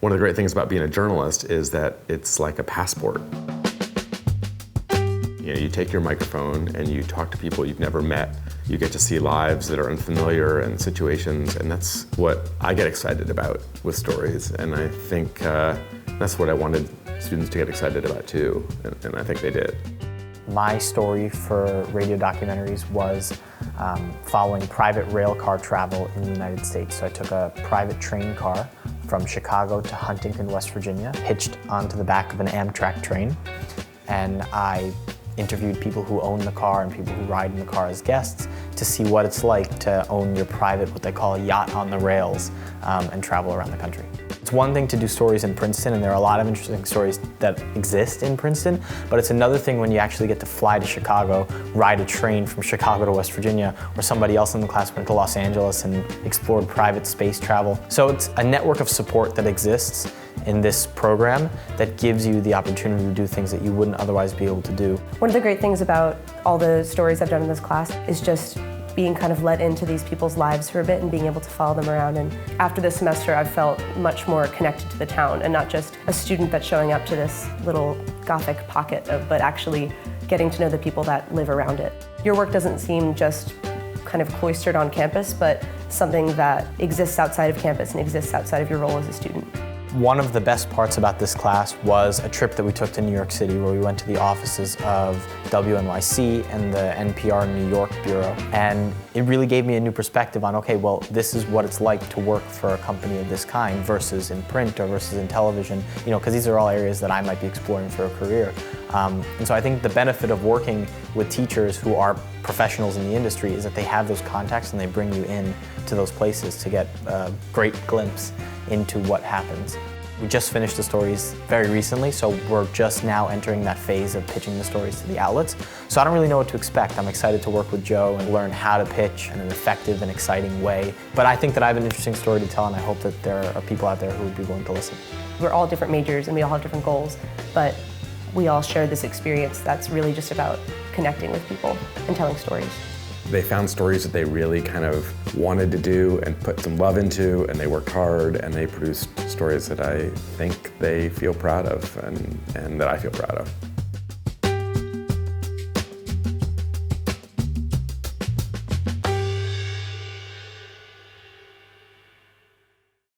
One of the great things about being a journalist is that it's like a passport. You know, you take your microphone and you talk to people you've never met. You get to see lives that are unfamiliar and situations, and that's what I get excited about with stories. And I think that's what I wanted students to get excited about too, and I think they did. My story for Radio Documentaries was following private rail car travel in the United States. So I took a private train car from Chicago to Huntington, West Virginia, hitched onto the back of an Amtrak train, and I interviewed people who own the car and people who ride in the car as guests to see what it's like to own your private, what they call a yacht on the rails, and travel around the country. It's one thing to do stories in Princeton, and there are a lot of interesting stories that exist in Princeton, but it's another thing when you actually get to fly to Chicago, ride a train from Chicago to West Virginia, or somebody else in the class went to Los Angeles and explored private space travel. So it's a network of support that exists in this program that gives you the opportunity to do things that you wouldn't otherwise be able to do. One of the great things about all the stories I've done in this class is just being kind of let into these people's lives for a bit and being able to follow them around. And after this semester, I've felt much more connected to the town and not just a student that's showing up to this little Gothic pocket, but actually getting to know the people that live around it. Your work doesn't seem just kind of cloistered on campus, but something that exists outside of campus and exists outside of your role as a student. One of the best parts about this class was a trip that we took to New York City where we went to the offices of WNYC and the NPR New York Bureau. And it really gave me a new perspective on, okay, well, this is what it's like to work for a company of this kind versus in print or versus in television, you know, because these are all areas that I might be exploring for a career. And so I think the benefit of working with teachers who are professionals in the industry is that they have those contacts and they bring you in to those places to get a great glimpse into what happens. We just finished the stories very recently, so we're just now entering that phase of pitching the stories to the outlets. So I don't really know what to expect. I'm excited to work with Joe and learn how to pitch in an effective and exciting way. But I think that I have an interesting story to tell, and I hope that there are people out there who would be willing to listen. We're all different majors and we all have different goals, but we all share this experience that's really just about connecting with people and telling stories. They found stories that they really kind of wanted to do and put some love into, and they worked hard, and they produced stories that I think they feel proud of and that I feel proud of.